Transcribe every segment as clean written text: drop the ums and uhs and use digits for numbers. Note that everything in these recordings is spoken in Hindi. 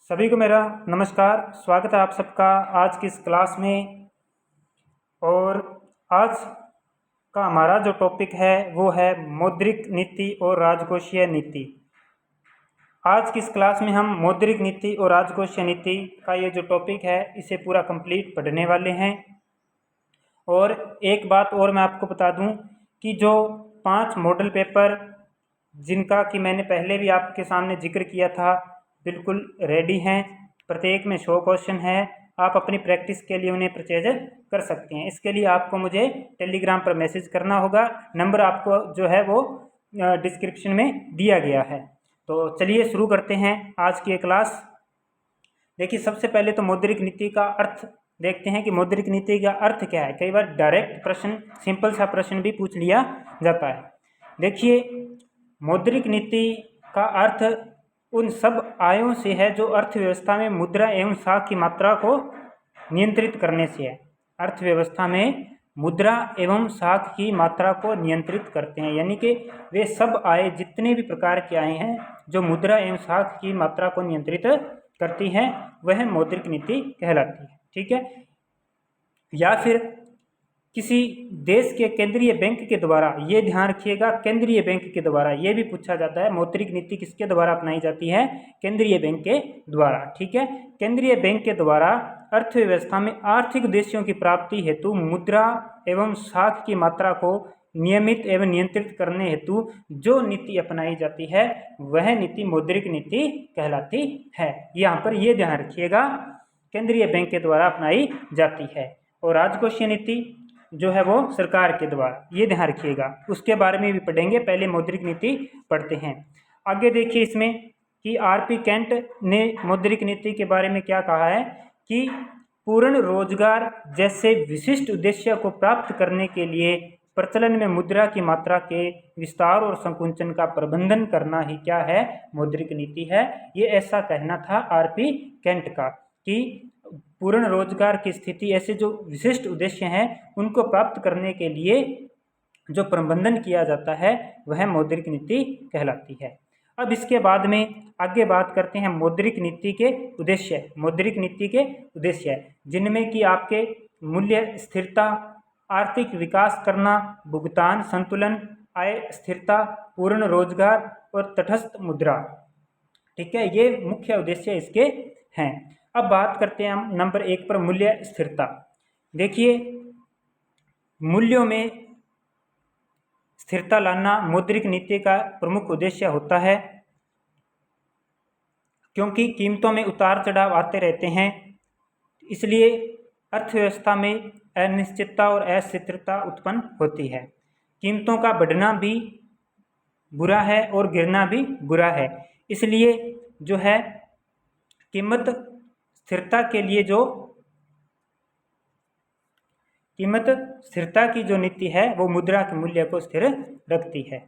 सभी को मेरा नमस्कार। स्वागत है आप सबका आज की इस क्लास में। और आज का हमारा जो टॉपिक है वो है मौद्रिक नीति और राजकोषीय नीति। आज की इस क्लास में हम मौद्रिक नीति और राजकोषीय नीति का ये जो टॉपिक है इसे पूरा कंप्लीट पढ़ने वाले हैं। और एक बात और मैं आपको बता दूं कि जो 5 मॉडल पेपर जिनका कि मैंने पहले भी आपके सामने जिक्र किया था बिल्कुल रेडी हैं। प्रत्येक में 100 क्वेश्चन है। आप अपनी प्रैक्टिस के लिए उन्हें परचेज कर सकते हैं। इसके लिए आपको मुझे टेलीग्राम पर मैसेज करना होगा। नंबर आपको जो है वो डिस्क्रिप्शन में दिया गया है। तो चलिए शुरू करते हैं आज की ये क्लास। देखिए, सबसे पहले तो मौद्रिक नीति का अर्थ देखते हैं कि मौद्रिक नीति का अर्थ क्या है। कई बार डायरेक्ट प्रश्न, सिंपल सा प्रश्न भी पूछ लिया जाता है। देखिए, मौद्रिक नीति का अर्थ उन सब आयों से है जो अर्थव्यवस्था में मुद्रा एवं साख की मात्रा को नियंत्रित करने से है। अर्थव्यवस्था में मुद्रा एवं साख की मात्रा को नियंत्रित करते हैं, यानी कि वे सब आय, जितने भी प्रकार के आय हैं जो मुद्रा एवं साख की मात्रा को नियंत्रित करती हैं, वह मौद्रिक नीति कहलाती है। ठीक है। या फिर किसी देश के केंद्रीय बैंक के द्वारा, ये ध्यान रखिएगा, केंद्रीय बैंक के द्वारा, ये भी पूछा जाता है मौद्रिक नीति किसके द्वारा अपनाई जाती है? केंद्रीय बैंक के द्वारा। ठीक है। केंद्रीय बैंक के द्वारा अर्थव्यवस्था में आर्थिक उद्देश्यों की प्राप्ति हेतु मुद्रा एवं साख की मात्रा को नियमित एवं नियंत्रित करने हेतु जो नीति अपनाई जाती है वह नीति मौद्रिक नीति कहलाती है। यहाँ पर यह ध्यान रखिएगा, केंद्रीय बैंक के द्वारा अपनाई जाती है। और राजकोषीय नीति जो है वो सरकार के द्वारा, ये ध्यान रखिएगा। उसके बारे में भी पढ़ेंगे, पहले मौद्रिक नीति पढ़ते हैं। आगे देखिए इसमें कि आरपी केंट ने मौद्रिक नीति के बारे में क्या कहा है कि पूर्ण रोजगार जैसे विशिष्ट उद्देश्य को प्राप्त करने के लिए प्रचलन में मुद्रा की मात्रा के विस्तार और संकुचन का प्रबंधन करना ही क्या है? मौद्रिक नीति है। ये ऐसा कहना था आरपी केंट का कि पूर्ण रोजगार की स्थिति, ऐसे जो विशिष्ट उद्देश्य हैं उनको प्राप्त करने के लिए जो प्रबंधन किया जाता है वह मौद्रिक नीति कहलाती है। अब इसके बाद में आगे बात करते हैं मौद्रिक नीति के उद्देश्य। मौद्रिक नीति के उद्देश्य जिनमें कि आपके मूल्य स्थिरता, आर्थिक विकास करना, भुगतान संतुलन, आय स्थिरता, पूर्ण रोजगार और तटस्थ मुद्रा। ठीक है, ये मुख्य उद्देश्य इसके हैं। अब बात करते हैं हम नंबर 1 पर, मूल्य स्थिरता। देखिए, मूल्यों में स्थिरता लाना मौद्रिक नीति का प्रमुख उद्देश्य होता है, क्योंकि कीमतों में उतार चढ़ाव आते रहते हैं। इसलिए अर्थव्यवस्था में अनिश्चितता और अस्थिरता उत्पन्न होती है। कीमतों का बढ़ना भी बुरा है और गिरना भी बुरा है। इसलिए जो है कीमत स्थिरता के लिए कीमत स्थिरता की जो नीति है वो मुद्रा के मूल्य को स्थिर रखती है।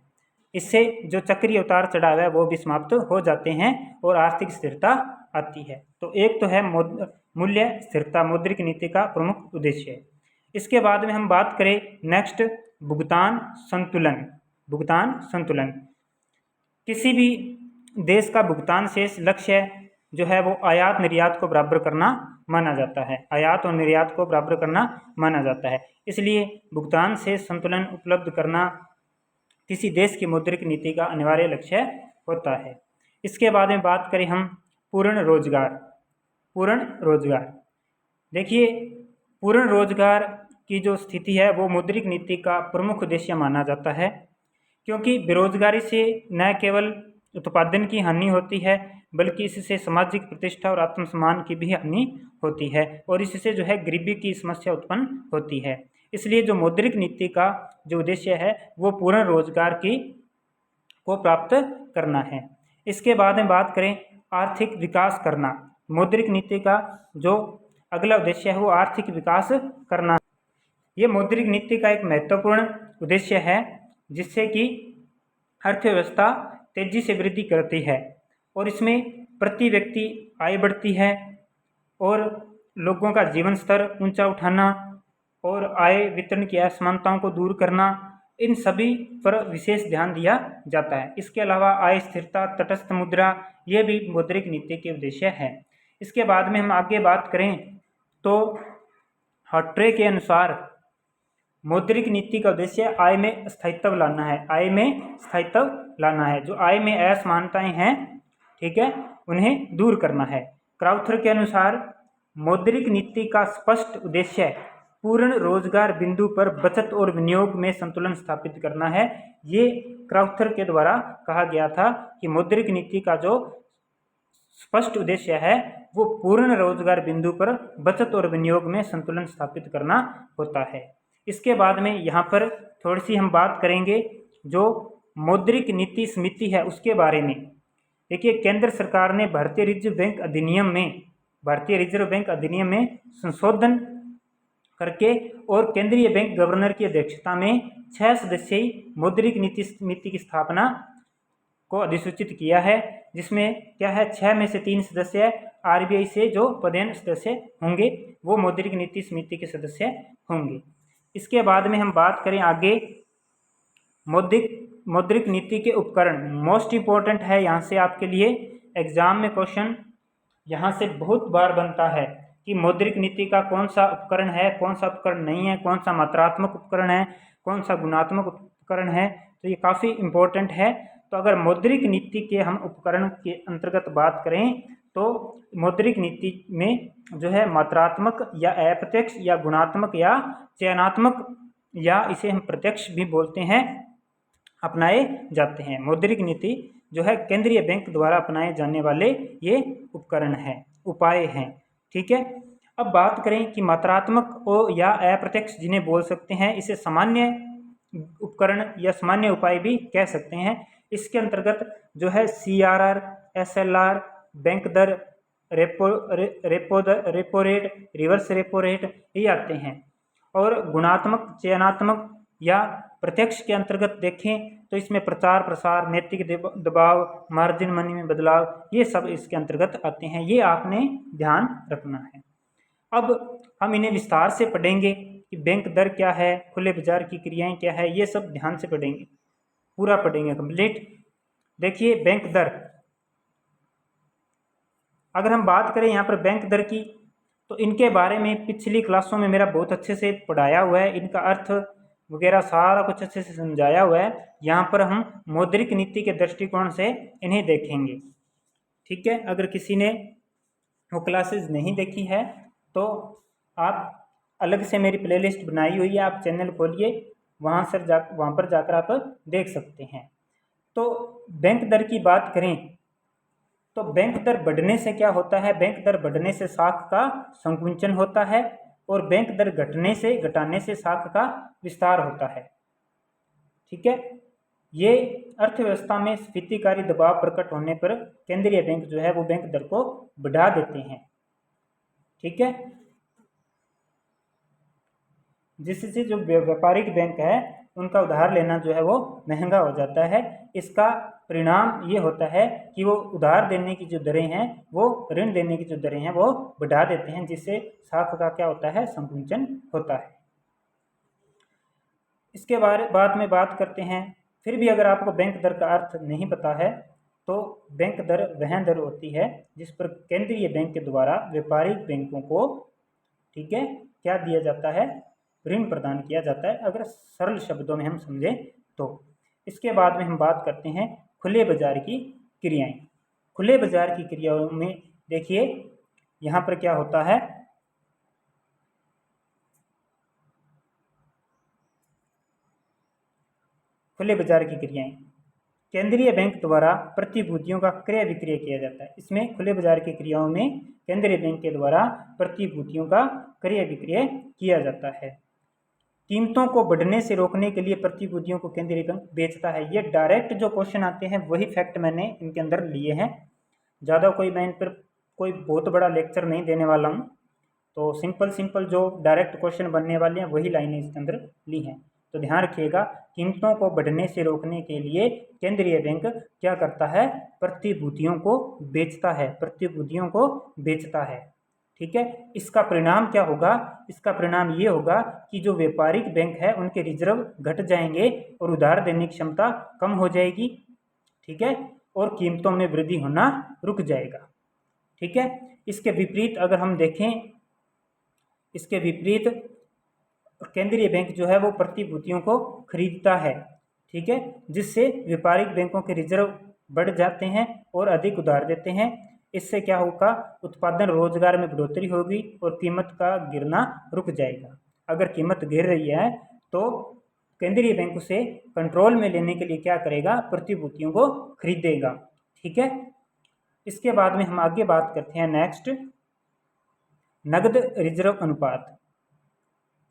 इससे जो चक्रीय उतार चढ़ाव है वो भी समाप्त हो जाते हैं और आर्थिक स्थिरता आती है। तो एक तो है मूल्य स्थिरता, मौद्रिक नीति का प्रमुख उद्देश्य। इसके बाद में हम बात करें नेक्स्ट, भुगतान संतुलन। भुगतान संतुलन किसी भी देश का भुगतान शेष लक्ष्य जो है वो आयात निर्यात को बराबर करना माना जाता है। आयात और निर्यात को बराबर करना माना जाता है। इसलिए भुगतान शेष संतुलन उपलब्ध करना किसी देश की मौद्रिक नीति का अनिवार्य लक्ष्य होता है। इसके बाद में बात करें हम पूर्ण रोजगार। पूर्ण रोजगार, देखिए, पूर्ण रोजगार की जो स्थिति है वो मौद्रिक नीति का प्रमुख उद्देश्य माना जाता है, क्योंकि बेरोजगारी से न केवल उत्पादन की हानि होती है बल्कि इससे सामाजिक प्रतिष्ठा और आत्मसम्मान की भी हानि होती है और इससे जो है गरीबी की समस्या उत्पन्न होती है। इसलिए जो मौद्रिक नीति का जो उद्देश्य है वो पूर्ण रोजगार को प्राप्त करना है। इसके बाद में बात करें आर्थिक विकास करना। मौद्रिक नीति का जो अगला उद्देश्य है वो आर्थिक विकास करना। ये मौद्रिक नीति का एक महत्वपूर्ण उद्देश्य है जिससे कि अर्थव्यवस्था तेजी से वृद्धि करती है और इसमें प्रति व्यक्ति आय बढ़ती है और लोगों का जीवन स्तर ऊंचा उठाना और आय वितरण की असमानताओं को दूर करना, इन सभी पर विशेष ध्यान दिया जाता है। इसके अलावा आय स्थिरता, तटस्थ मुद्रा, ये भी मौद्रिक नीति के उद्देश्य है। इसके बाद में हम आगे बात करें तो हट्रे के अनुसार मौद्रिक नीति का उद्देश्य आय में स्थायित्व लाना है, आय में स्थायित्व लाना है। जो आय में असमानताएं हैं, ठीक है, उन्हें दूर करना है। क्राउथर के अनुसार मौद्रिक नीति का स्पष्ट उद्देश्य पूर्ण रोजगार बिंदु पर बचत और विनियोग में संतुलन स्थापित करना है। ये क्राउथर के द्वारा कहा गया था कि मौद्रिक नीति का जो स्पष्ट उद्देश्य है वो पूर्ण रोजगार बिंदु पर बचत और विनियोग में संतुलन स्थापित करना होता है। इसके बाद में यहाँ पर थोड़ी सी हम बात करेंगे जो मौद्रिक नीति समिति है उसके बारे में। देखिए, केंद्र सरकार ने भारतीय रिजर्व बैंक अधिनियम में संशोधन करके और केंद्रीय बैंक गवर्नर की अध्यक्षता में 6 सदस्यीय मौद्रिक नीति समिति की स्थापना को अधिसूचित किया है, जिसमें क्या है 6 में से 3 सदस्य आरबीआई से जो पदेन सदस्य होंगे वो मौद्रिक नीति समिति के सदस्य होंगे। इसके बाद में हम बात करें आगे मौद्रिक नीति के उपकरण। मोस्ट इम्पोर्टेंट है, यहाँ से आपके लिए एग्जाम में क्वेश्चन यहाँ से बहुत बार बनता है कि मौद्रिक नीति का कौन सा उपकरण है, कौन सा उपकरण नहीं है, कौन सा मात्रात्मक उपकरण है, कौन सा गुणात्मक उपकरण है। तो ये काफ़ी इम्पोर्टेंट है। तो अगर मौद्रिक नीति के हम उपकरण के अंतर्गत बात करें तो मौद्रिक नीति में जो है मात्रात्मक या अप्रत्यक्ष या गुणात्मक या चयनात्मक या इसे हम प्रत्यक्ष भी बोलते हैं अपनाए जाते हैं। मौद्रिक नीति जो है केंद्रीय बैंक द्वारा अपनाए जाने वाले ये उपकरण हैं, उपाय हैं, ठीक है। अब बात करें कि मात्रात्मक या अप्रत्यक्ष जिन्हें बोल सकते हैं, इसे सामान्य उपकरण या सामान्य उपाय भी कह सकते हैं। इसके अंतर्गत जो है CRR, SLR, बैंक दर, repo rate, reverse repo rate ये आते हैं। और गुणात्मक, चयनात्मक या प्रत्यक्ष के अंतर्गत देखें तो इसमें प्रचार प्रसार, नैतिक दबाव, मार्जिन मनी में बदलाव, ये सब इसके अंतर्गत आते हैं। ये आपने ध्यान रखना है। अब हम इन्हें विस्तार से पढ़ेंगे कि बैंक दर क्या है, खुले बाजार की क्रियाएं क्या है, ये सब ध्यान से पढ़ेंगे, पूरा पढ़ेंगे कंप्लीट। देखिए, बैंक दर, अगर हम बात करें यहाँ पर बैंक दर की तो इनके बारे में पिछली क्लासों में मेरा बहुत अच्छे से पढ़ाया हुआ है, इनका अर्थ वगैरह सारा कुछ अच्छे से समझाया हुआ है। यहाँ पर हम मौद्रिक नीति के दृष्टिकोण से इन्हें देखेंगे, ठीक है। अगर किसी ने वो क्लासेस नहीं देखी है तो आप अलग से मेरी प्लेलिस्ट बनाई हुई है, आप चैनल खोलिए, वहाँ पर जाकर आप देख सकते हैं। तो बैंक दर की बात करें तो बैंक दर बढ़ने से क्या होता है, बैंक दर बढ़ने से साख का संकुचन होता है और बैंक दर घटाने से साख का विस्तार होता है, ठीक है। ये अर्थव्यवस्था में स्फीतिकारी दबाव प्रकट होने पर केंद्रीय बैंक जो है वो बैंक दर को बढ़ा देते हैं, ठीक है। जिससे जो व्यापारिक बैंक है उनका उधार लेना जो है वो महंगा हो जाता है। इसका परिणाम ये होता है कि वो उधार देने की जो दरें हैं, वो ऋण देने की जो दरें हैं वो बढ़ा देते हैं, जिससे साख का क्या होता है, संकुचन होता है। इसके बाद में बात करते हैं। फिर भी अगर आपको बैंक दर का अर्थ नहीं पता है तो बैंक दर वह दर होती है जिस पर केंद्रीय बैंक के द्वारा व्यापारिक बैंकों को, ठीक है, क्या दिया जाता है, ऋण प्रदान किया जाता है, अगर सरल शब्दों में हम समझें तो। इसके बाद में हम बात करते हैं खुले बाजार की क्रियाएं। खुले बाजार की क्रियाओं में देखिए यहाँ पर क्या होता है, खुले बाजार की क्रियाएं, केंद्रीय बैंक द्वारा प्रतिभूतियों का क्रय विक्रय किया जाता है। इसमें खुले बाजार की क्रियाओं में केंद्रीय बैंक के द्वारा प्रतिभूतियों का क्रय विक्रय किया जाता है। कीमतों को बढ़ने से रोकने के लिए प्रतिभूतियों को केंद्रीय बैंक बेचता है। ये डायरेक्ट जो क्वेश्चन आते हैं वही फैक्ट मैंने इनके अंदर लिए हैं। ज़्यादा मैं इन पर कोई बहुत बड़ा लेक्चर नहीं देने वाला हूँ, तो सिंपल जो डायरेक्ट क्वेश्चन बनने वाले हैं वही लाइनें इसके अंदर ली हैं। तो ध्यान रखिएगा, कीमतों को बढ़ने से रोकने के लिए केंद्रीय बैंक क्या करता है, प्रतिभूतियों को बेचता है, ठीक है। इसका परिणाम क्या होगा, इसका परिणाम ये होगा कि जो व्यापारिक बैंक है उनके रिजर्व घट जाएंगे और उधार देने की क्षमता कम हो जाएगी, ठीक है, और कीमतों में वृद्धि होना रुक जाएगा, ठीक है। इसके विपरीत अगर हम देखें, इसके विपरीत केंद्रीय बैंक जो है वो प्रतिभूतियों को खरीदता है, ठीक है, जिससे व्यापारिक बैंकों के रिजर्व बढ़ जाते हैं और अधिक उधार देते हैं। इससे क्या होगा, उत्पादन रोजगार में बढ़ोतरी होगी और कीमत का गिरना रुक जाएगा। अगर कीमत गिर रही है तो केंद्रीय बैंक उसे कंट्रोल में लेने के लिए क्या करेगा, प्रतिभूतियों को खरीदेगा, ठीक है। इसके बाद में हम आगे बात करते हैं नेक्स्ट, नगद रिजर्व अनुपात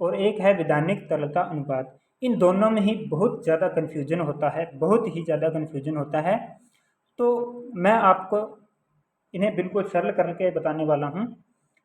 और एक है विधानिक तरलता अनुपात। इन दोनों में ही बहुत ज़्यादा कन्फ्यूजन होता है, बहुत ही ज़्यादा कन्फ्यूजन होता है। तो मैं आपको इन्हें बिल्कुल सरल करके बताने वाला हूँ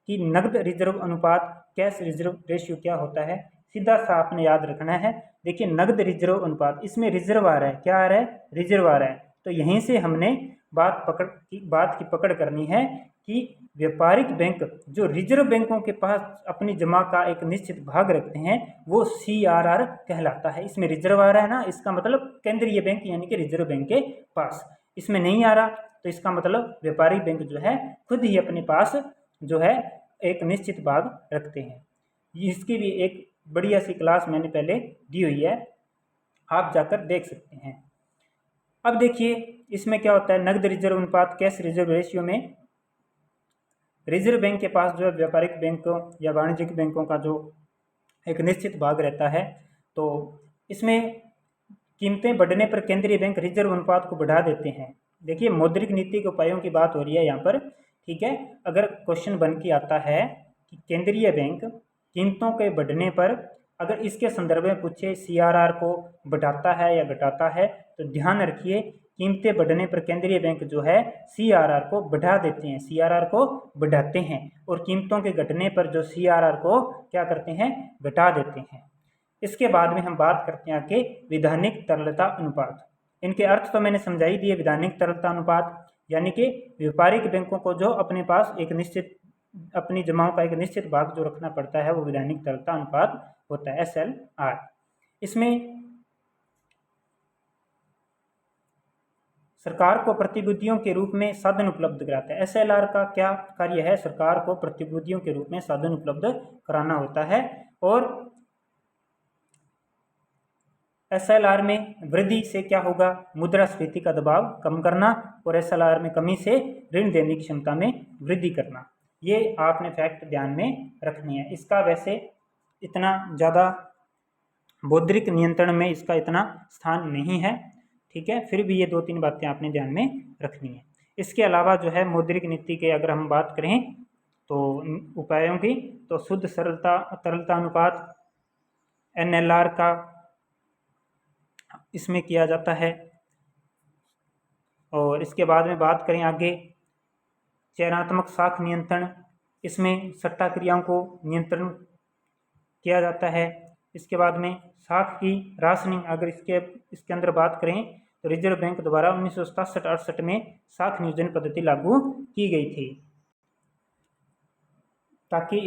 कि नगद रिजर्व अनुपात, कैश रिजर्व रेशियो क्या होता है। सीधा सा आपने याद रखना है। देखिए नगद रिजर्व अनुपात, इसमें रिजर्व आ रहा है, क्या आ रहा है, रिजर्व आ रहा है। तो यहीं से हमने बात की पकड़ करनी है कि व्यापारिक बैंक जो रिजर्व बैंकों के पास अपनी जमा का एक निश्चित भाग रखते हैं वो CRR कहलाता है। इसमें रिजर्व आ रहा है ना, इसका मतलब केंद्रीय बैंक यानी कि रिजर्व बैंक के पास। इसमें नहीं आ रहा तो इसका मतलब व्यापारिक बैंक जो है खुद ही अपने पास जो है एक निश्चित भाग रखते हैं। इसकी भी एक बढ़िया सी क्लास मैंने पहले दी हुई है, आप जाकर देख सकते हैं। अब देखिए इसमें क्या होता है, नगद रिजर्व अनुपात कैश रिजर्व रेशियो में रिजर्व बैंक के पास जो है व्यापारिक बैंकों या वाणिज्यिक बैंकों का जो एक निश्चित भाग रहता है, तो इसमें कीमतें बढ़ने पर केंद्रीय बैंक रिजर्व अनुपात को बढ़ा देते हैं। देखिए मौद्रिक नीति के उपायों की बात हो रही है यहाँ पर, ठीक है। अगर क्वेश्चन बन के आता है कि केंद्रीय बैंक कीमतों के बढ़ने पर अगर इसके संदर्भ में पूछे CRR को बढ़ाता है या घटाता है, तो ध्यान रखिए कीमतें बढ़ने पर केंद्रीय बैंक जो है CRR को बढ़ा देते हैं, CRR को बढ़ाते हैं, और कीमतों के घटने पर जो CRR को क्या करते हैं, घटा देते हैं। इसके बाद में हम बात करते हैं आगे विधानिक तरलता अनुपात। इनके अर्थ तो मैंने समझा ही दिए। विधानिक तरलता अनुपात यानी कि व्यापारिक बैंकों को जो अपने पास एक निश्चित अपनी जमाओं का एक निश्चित भाग जो रखना पड़ता है वो विधानिक तरलता अनुपात होता है, SLR। इसमें सरकार को प्रतिभूतियों के रूप में साधन उपलब्ध कराता है। SLR का क्या कार्य है, सरकार को प्रतिभूतियों के रूप में साधन उपलब्ध कराना होता है। और SLR में वृद्धि से क्या होगा, मुद्रास्फीति का दबाव कम करना, और SLR में कमी से ऋण देने की क्षमता में वृद्धि करना। ये आपने फैक्ट ध्यान में रखनी है। इसका वैसे इतना ज़्यादा मौद्रिक नियंत्रण में इसका इतना स्थान नहीं है, ठीक है, फिर भी ये 2-3 बातें आपने ध्यान में रखनी है। इसके अलावा जो है मौद्रिक नीति के अगर हम बात करें तो उपायों की, तो शुद्ध तरलता अनुपात NLR का इसमें किया जाता है। और इसके बाद में बात करें आगे चयनात्मक साख नियंत्रण, इसमें सट्टा क्रियाओं को नियंत्रण किया जाता है। इसके बाद में साख की राशनिंग, अगर इसके अंदर बात करें तो रिजर्व बैंक द्वारा 1967-68 में साख नियोजन पद्धति लागू की गई थी ताकि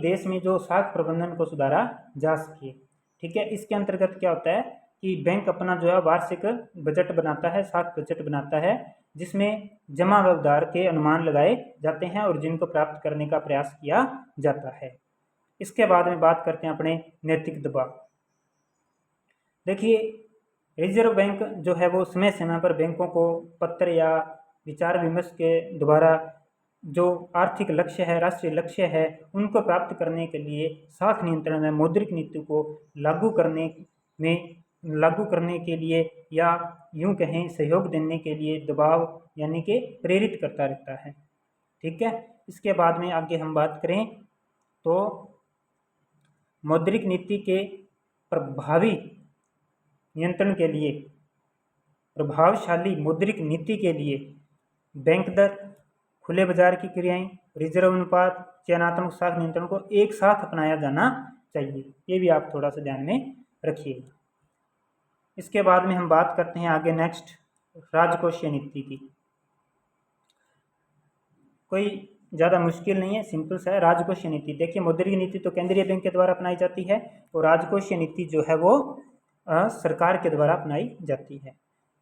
देश में जो साख प्रबंधन को सुधारा जा सके, ठीक है। इसके अंतर्गत क्या होता है कि बैंक अपना जो है वार्षिक बजट बनाता है, साख बजट बनाता है, जिसमें जमा व उधार के अनुमान लगाए जाते हैं और जिनको प्राप्त करने का प्रयास किया जाता है। इसके बाद में बात करते हैं अपने नैतिक दबाव। देखिए रिजर्व बैंक जो है वो समय समय पर बैंकों को पत्र या विचार विमर्श के द्वारा जो आर्थिक लक्ष्य है, राष्ट्रीय लक्ष्य है, उनको प्राप्त करने के लिए साख नियंत्रण में मौद्रिक नीति को लागू करने के लिए या यूं कहें सहयोग देने के लिए दबाव यानी कि प्रेरित करता रहता है, ठीक है। इसके बाद में आगे हम बात करें तो मौद्रिक नीति के प्रभावी नियंत्रण के लिए, प्रभावशाली मौद्रिक नीति के लिए बैंक दर, खुले बाजार की क्रियाएं, रिजर्व अनुपात, चयनात्मक साख नियंत्रण को एक साथ अपनाया जाना चाहिए। ये भी आप थोड़ा सा ध्यान में रखिएगा। इसके बाद में हम बात करते हैं आगे नेक्स्ट राजकोषीय नीति की। कोई ज़्यादा मुश्किल नहीं है, सिंपल सा है। राजकोषीय नीति, देखिए मौद्रिक नीति तो केंद्रीय बैंक के द्वारा अपनाई जाती है और राजकोषीय नीति जो है वो सरकार के द्वारा अपनाई जाती है।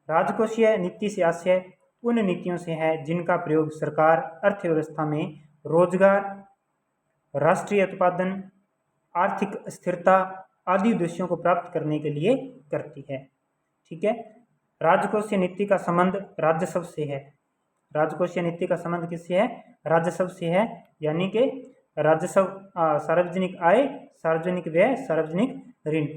राजकोषीय नीति से आशय उन नीतियों से है जिनका प्रयोग सरकार अर्थव्यवस्था में रोजगार, राष्ट्रीय उत्पादन, आर्थिक स्थिरता आदि उद्देश्यों को प्राप्त करने के लिए करती है। ठीक है। राजकोषीय नीति का संबंध राजस्व से है। राजकोषीय नीति का संबंध किससे है? राजस्व से है, यानी कि राजस्व सार्वजनिक आय, सार्वजनिक व्यय, सार्वजनिक ऋण।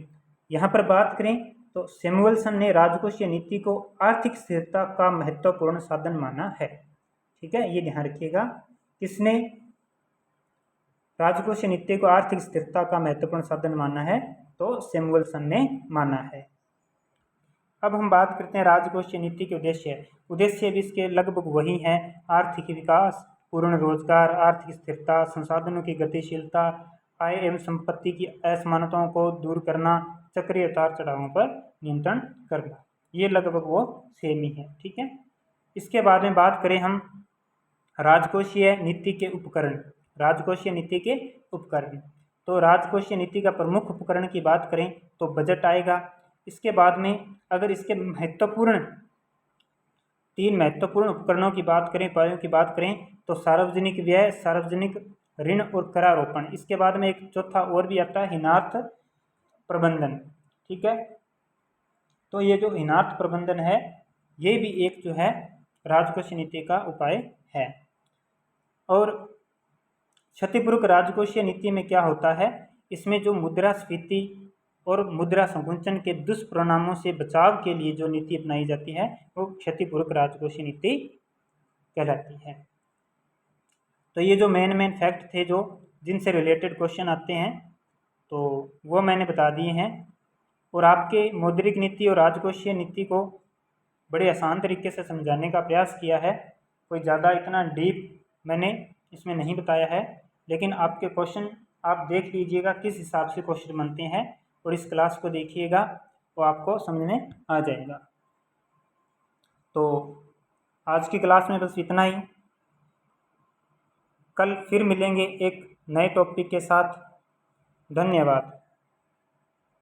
यहाँ पर बात करें तो सैमुअलसन ने राजकोषीय नीति को आर्थिक स्थिरता का महत्वपूर्ण साधन माना है। ठीक है, ये ध्यान रखिएगा। किसने राजकोषीय नीति को आर्थिक स्थिरता का महत्वपूर्ण साधन माना है? तो सैमुअलसन ने माना है। अब हम बात करते हैं राजकोषीय नीति के उद्देश्य। उद्देश्य भी इसके लगभग वही हैं: आर्थिक विकास, पूर्ण रोजगार, आर्थिक स्थिरता, संसाधनों की गतिशीलता, आय एवं संपत्ति की असमानताओं को दूर करना, चक्रीय उतार चढ़ावों पर नियंत्रण करना। ये लगभग वो सेम ही है। ठीक है। इसके बाद में बात करें हम राजकोषीय नीति के उपकरण। राजकोषीय नीति के उपकरण, तो राजकोषीय नीति का प्रमुख उपकरण की बात करें तो बजट आएगा। इसके बाद में अगर इसके तीन महत्वपूर्ण उपकरणों की बात करें, उपायों की बात करें, तो सार्वजनिक व्यय, सार्वजनिक ऋण और करारोपण। इसके बाद में एक चौथा और भी आता है, हीनार्थ प्रबंधन। ठीक है। तो ये जो हीनार्थ प्रबंधन है, ये भी एक जो है राजकोषीय नीति का उपाय है। और क्षतिपूर्वक राजकोषीय नीति में क्या होता है, इसमें जो मुद्रास्फीति और मुद्रा संकुचन के दुष्परिणामों से बचाव के लिए जो नीति अपनाई जाती है वो क्षतिपूर्वक राजकोषीय नीति कहलाती है। तो ये जो मेन फैक्ट थे जो जिनसे रिलेटेड क्वेश्चन आते हैं, तो वो मैंने बता दिए हैं। और आपके मौद्रिक नीति और राजकोषीय नीति को बड़े आसान तरीके से समझाने का प्रयास किया है। कोई ज़्यादा इतना डीप मैंने इसमें नहीं बताया है, लेकिन आपके क्वेश्चन आप देख लीजिएगा किस हिसाब से क्वेश्चन बनते हैं, और इस क्लास को देखिएगा तो आपको समझ में आ जाएगा। तो आज की क्लास में बस इतना ही। कल फिर मिलेंगे एक नए टॉपिक के साथ। धन्यवाद।